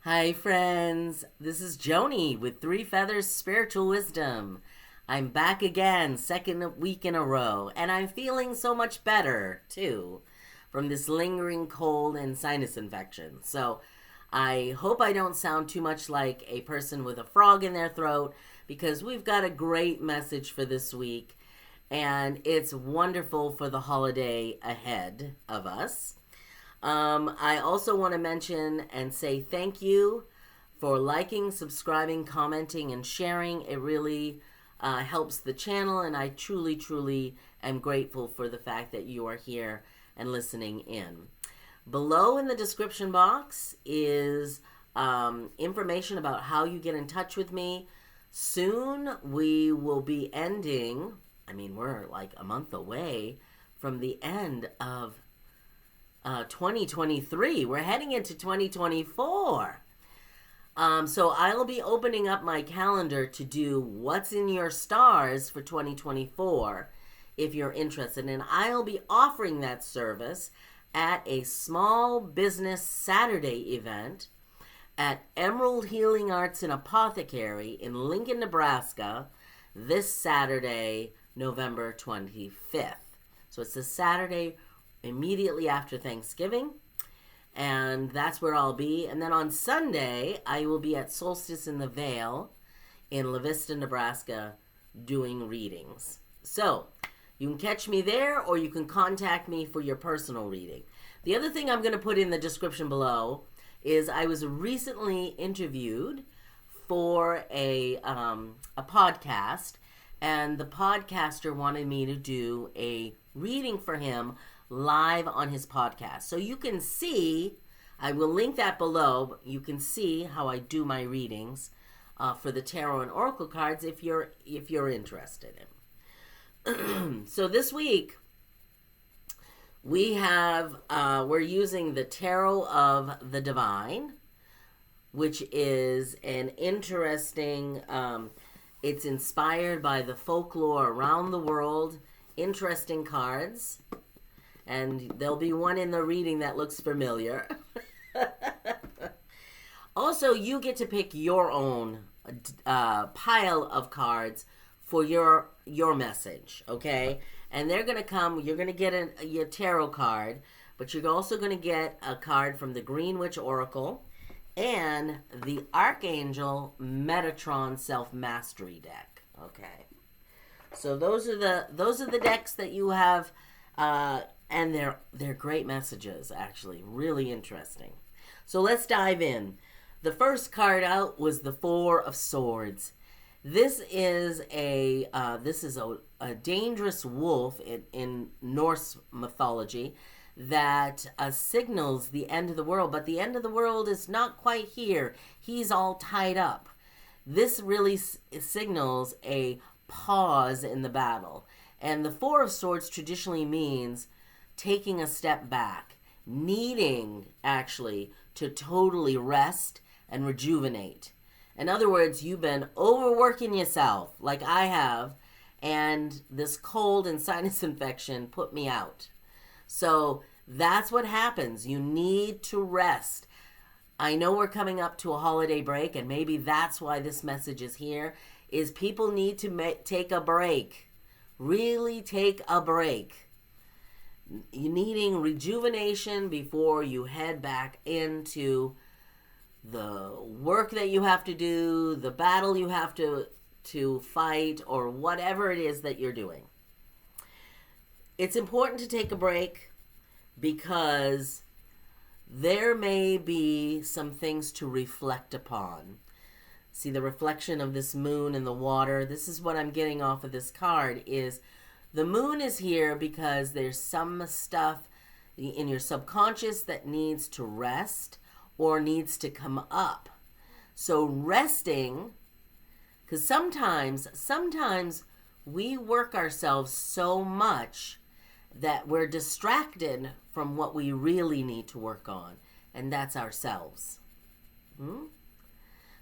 Hi, friends. This is Joni with Three Feathers Spiritual Wisdom. I'm back again, second week in a row, and I'm feeling so much better, too, from this lingering cold and sinus infection. So I hope I don't sound too much like a person with a frog in their throat, because we've got a great message for this week, and it's wonderful for the holiday ahead of us. I also want to mention and say thank you for liking, subscribing, commenting, and sharing. It really helps the channel, and I truly, truly am grateful for the fact that you are here and listening in. Below in the description box is information about how you get in touch with me. Soon we will be ending, we're like a month away from the end of 2023. We're heading into 2024. So I'll be opening up my calendar to do what's in your stars for 2024 if you're interested. And I'll be offering that service at a small business Saturday event at Emerald Healing Arts and Apothecary in Lincoln, Nebraska, this Saturday, November 25th. So it's a Saturday immediately after Thanksgiving, and that's where I'll be. And then on Sunday, I will be at Solstice in the Vale in LaVista, Nebraska, doing readings. So you can catch me there, or you can contact me for your personal reading. The other thing I'm going to put in the description below is I was recently interviewed for a podcast, and the podcaster wanted me to do a reading for him live on his podcast. So you can see, I will link that below, you can see how I do my readings for the tarot and oracle cards if you're interested in. So this week we have we're using the Tarot of the Divine, which is an interesting it's inspired by the folklore around the world, interesting cards. And there'll be one in the reading that looks familiar. Also, you get to pick your own pile of cards for your message, okay? And they're going to come, you're going to get your tarot card, but you're also going to get a card from the Green Witch Oracle and the Archangel Metatron Self-Mastery deck, okay? So those are the decks that you have, and they're great messages, actually, really interesting. So let's dive in. The first card out was the Four of Swords. This is a dangerous wolf in Norse mythology that signals the end of the world, but the end of the world is not quite here. He's all tied up. This really signals a pause in the battle. And the Four of Swords traditionally means taking a step back, needing actually to totally rest and rejuvenate. In other words, you've been overworking yourself like I have, and this cold and sinus infection put me out. So that's what happens. You need to rest. I know we're coming up to a holiday break, and maybe that's why this message is here, is people need to take a break. Really take a break. You're needing rejuvenation before you head back into the work that you have to do, the battle you have to fight, or whatever it is that you're doing. It's important to take a break because there may be some things to reflect upon. See the reflection of this moon in the water. This is what I'm getting off of this card is the moon is here because there's some stuff in your subconscious that needs to rest or needs to come up. So resting, because sometimes we work ourselves so much that we're distracted from what we really need to work on, and that's ourselves.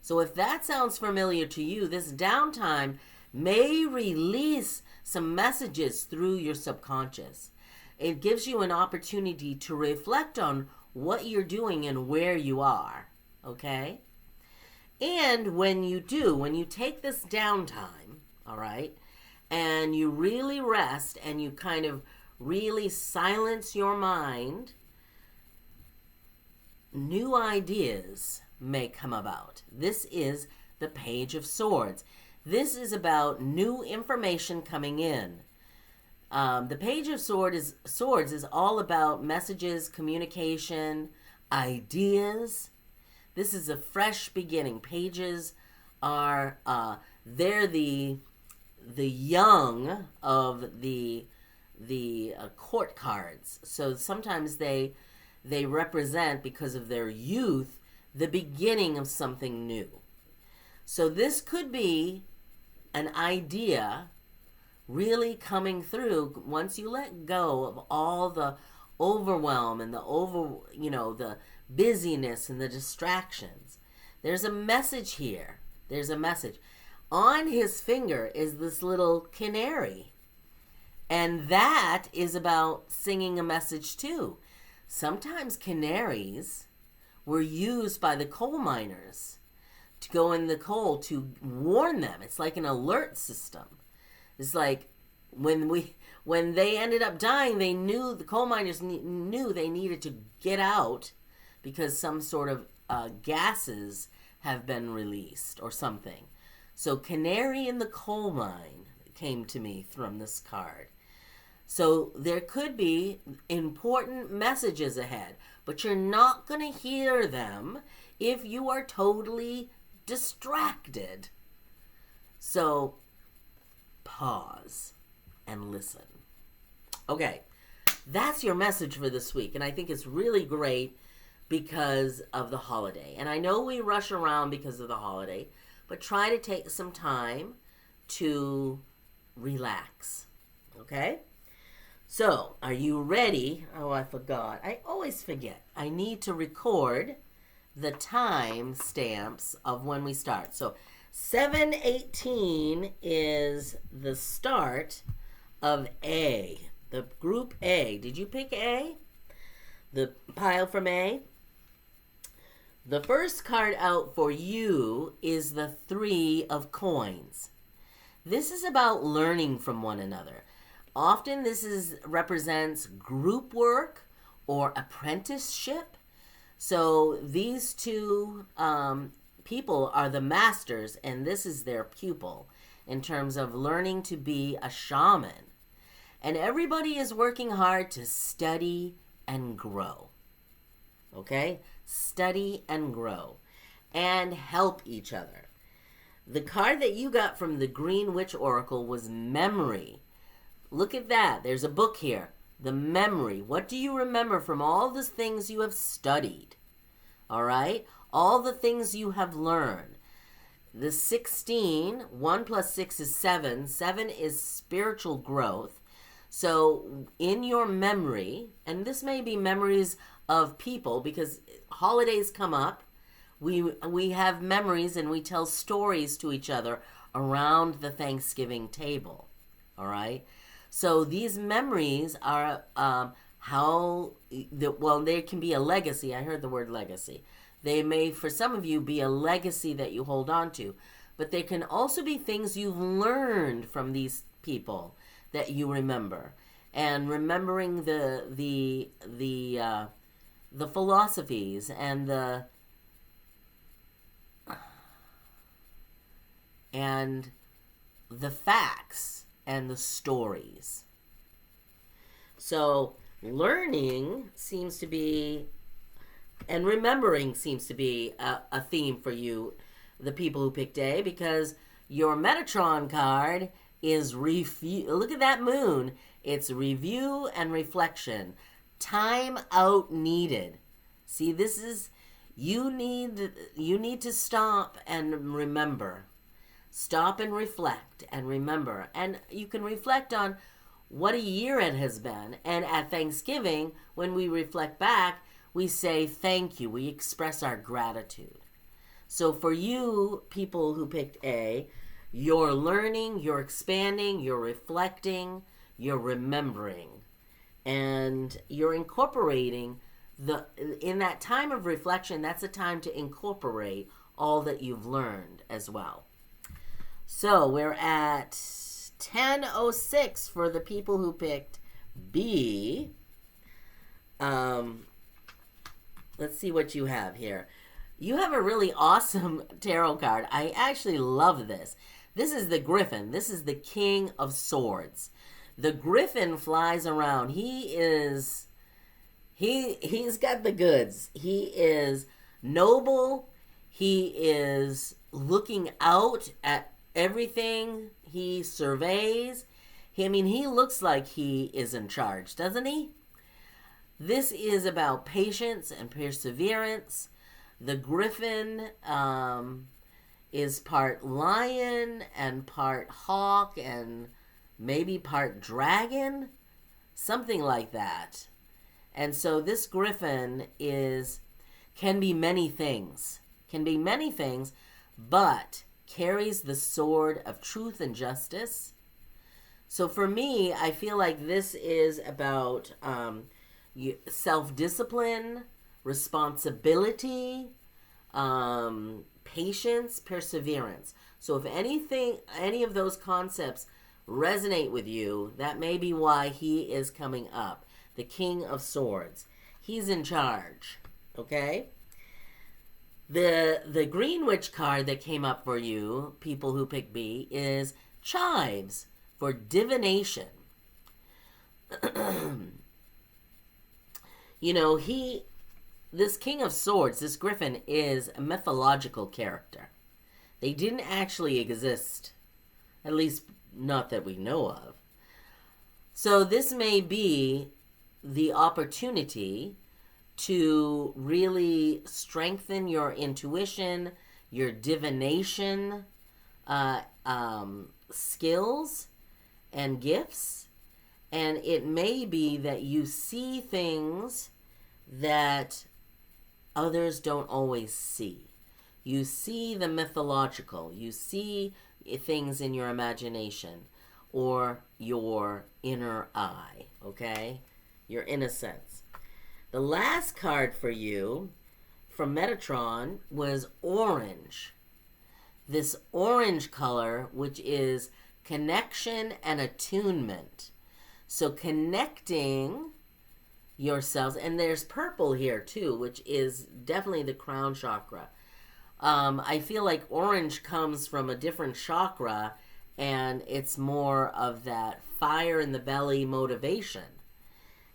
So if that sounds familiar to you, this downtime may release some messages through your subconscious. It gives you an opportunity to reflect on what you're doing and where you are. okay? And when you take this downtime, all right, and you really rest and you kind of really silence your mind, new ideas may come about. This is the Page of Swords. This is about new information coming in. The Page of Swords is all about messages, communication, ideas. This is a fresh beginning. Pages are they're the young of the court cards. So sometimes they represent, because of their youth, the beginning of something new. So this could be an idea really coming through once you let go of all the overwhelm and the busyness and the distractions. There's a message here. There's a message. On his finger is this little canary. And that is about singing a message too. Sometimes canaries were used by the coal miners to go in the coal to warn them. It's like an alert system. It's like when they ended up dying, the coal miners knew they needed to get out because some sort of gases have been released or something. So canary in the coal mine came to me from this card. So there could be important messages ahead, but you're not going to hear them if you are totally distracted. So pause and listen. Okay, that's your message for this week, and I think it's really great because of the holiday. And I know we rush around because of the holiday, but try to take some time to relax. Okay? So, are you ready? Oh, I forgot. I always forget. I need to record the time stamps of when we start. So, 7:18 is the start of A, the group A. Did you pick A? The pile from A? The first card out for you is the 3 of coins. This is about learning from one another. Often this represents group work or apprenticeship. So these two people are the masters, and this is their pupil in terms of learning to be a shaman. And everybody is working hard to study and grow. Okay? Study and grow. And help each other. The card that you got from the Green Witch Oracle was memory. Look at that. There's a book here. The memory. What do you remember from all the things you have studied? All right? All the things you have learned. The 16, 1 plus 6 is 7. 7 is spiritual growth. So in your memory, and this may be memories of people because holidays come up, we have memories and we tell stories to each other around the Thanksgiving table. All right? So these memories are there can be a legacy. I heard the word legacy. They may, for some of you, be a legacy that you hold on to. But there can also be things you've learned from these people that you remember. And remembering the philosophies and the facts and the stories. So learning seems to be, and remembering seems to be a theme for you, the people who picked A, because your Metatron card is look at that moon. It's review and reflection. Time out needed. See, this is, you need to stop and remember. Stop and reflect and remember. And you can reflect on what a year it has been. And at Thanksgiving, when we reflect back, we say thank you. We express our gratitude. So for you, people who picked A, you're learning, you're expanding, you're reflecting, you're remembering, and you're incorporating in that time of reflection, that's a time to incorporate all that you've learned as well. So we're at 10:06 for the people who picked B. Let's see what you have here. You have a really awesome tarot card. I actually love this. This is the Griffin. This is the King of Swords. The Griffin flies around. He's got the goods. He is noble. He is looking out at everything. He surveys. He looks like he is in charge, doesn't he? This is about patience and perseverance. The Griffin is part lion and part hawk and maybe part dragon, something like that. And so this Griffin can be many things, but carries the sword of truth and justice. So for me, I feel like this is about self-discipline, responsibility, patience, perseverance. So if any of those concepts resonate with you, that may be why he is coming up. The King of Swords. He's in charge. Okay? The Green Witch card that came up for you, people who pick B, is Chives for divination. This King of Swords, this Griffin, is a mythological character. They didn't actually exist, at least not that we know of. So this may be the opportunity to really strengthen your intuition, your divination skills and gifts. And it may be that you see things that others don't always see. You see the mythological. You see things in your imagination or your inner eye, okay? Your innocence. The last card for you from Metatron was orange. This orange color, which is connection and attunement. So connecting yourselves, and there's purple here too, which is definitely the crown chakra. I feel like orange comes from a different chakra, and it's more of that fire in the belly motivation.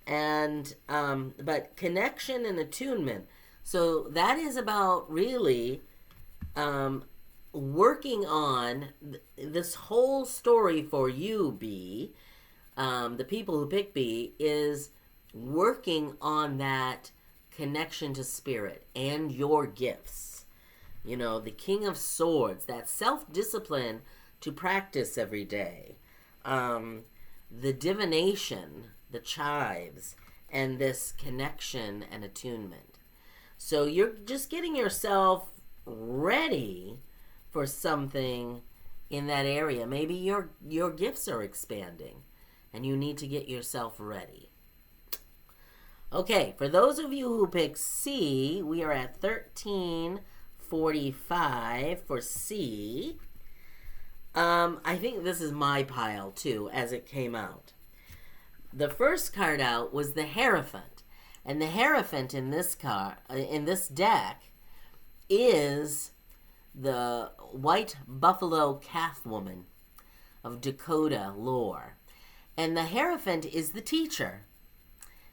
And but connection and attunement. So that is about really working on this whole story for you, B. The people who pick B is working on that connection to spirit and your gifts. The King of Swords, that self-discipline to practice every day. The divination, the chives, and this connection and attunement. So you're just getting yourself ready for something in that area. Maybe your gifts are expanding and you need to get yourself ready. Okay, for those of you who pick C, we are at 13:45 for C. I think this is my pile too, as it came out. The first card out was the Hierophant, and the Hierophant in this deck is the white buffalo calf woman of Dakota lore, and the Hierophant is the teacher.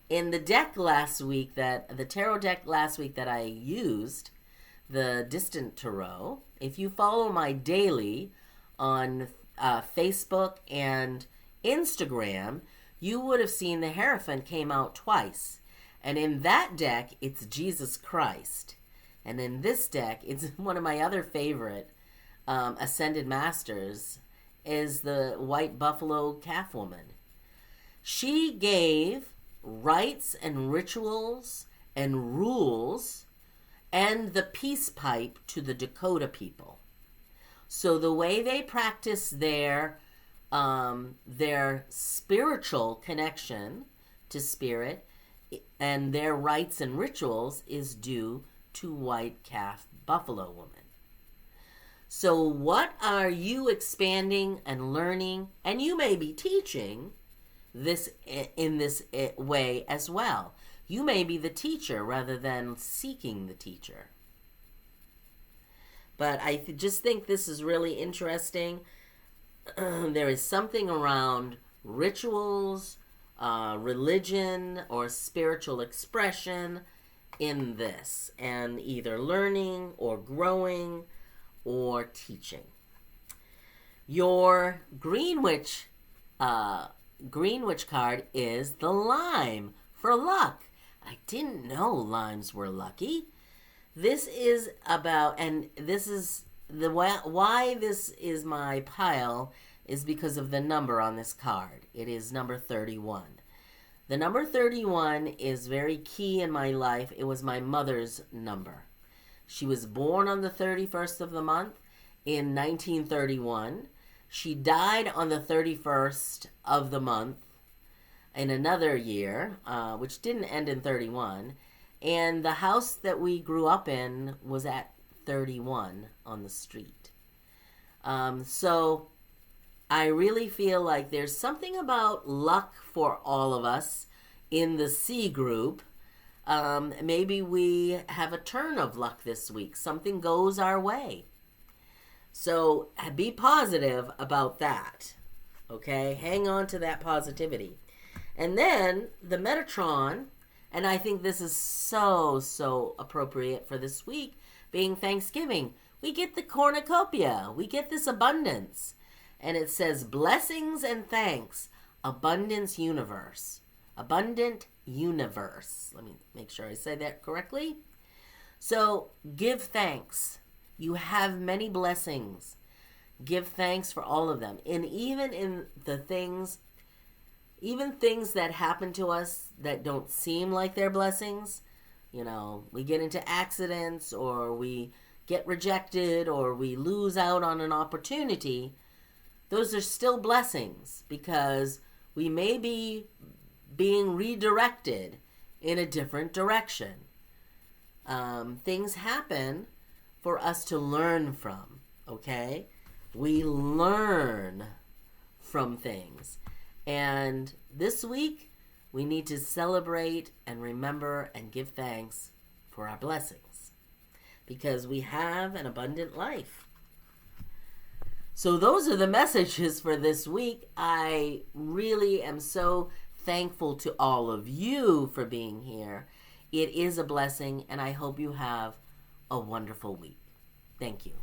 In the deck the tarot deck last week that I used, the Distant Tarot, if you follow my daily on Facebook and Instagram, you would have seen the Hierophant came out twice. And in that deck, it's Jesus Christ. And in this deck, it's one of my other favorite Ascended Masters, is the white buffalo calf woman. She gave rites and rituals and rules and the peace pipe to the Dakota people. So the way they practice their spiritual connection to spirit and their rites and rituals is due to white calf buffalo woman. So what are you expanding and learning, and you may be teaching this in this way as well. You may be the teacher rather than seeking the teacher. But I just think this is really interesting. There is something around rituals, religion, or spiritual expression in this, and either learning or growing or teaching. Your Greenwich card is the lime for luck. I didn't know limes were lucky. This is about, and this is the why this is my pile is because of the number on this card. It is number 31. The number 31 is very key in my life. It was my mother's number. She was born on the 31st of the month in 1931. She died on the 31st of the month in another year, which didn't end in 31. And the house that we grew up in was at 31 on the street. So I really feel like there's something about luck for all of us in the C group. Maybe we have a turn of luck this week. Something goes our way. So be positive about that. Okay? Hang on to that positivity. And then the Metatron, and I think this is so appropriate for this week, being Thanksgiving. We get the cornucopia. We get this abundance. And it says, blessings and thanks, abundance universe. Abundant universe. Let me make sure I say that correctly. So give thanks. You have many blessings. Give thanks for all of them. And even in the things, even things that happen to us that don't seem like they're blessings, you know, we get into accidents or we get rejected or we lose out on an opportunity, those are still blessings because we may be being redirected in a different direction. Things happen for us to learn from, okay? We learn from things. And this week, we need to celebrate and remember and give thanks for our blessings because we have an abundant life. So those are the messages for this week. I really am so thankful to all of you for being here. It is a blessing, and I hope you have a wonderful week. Thank you.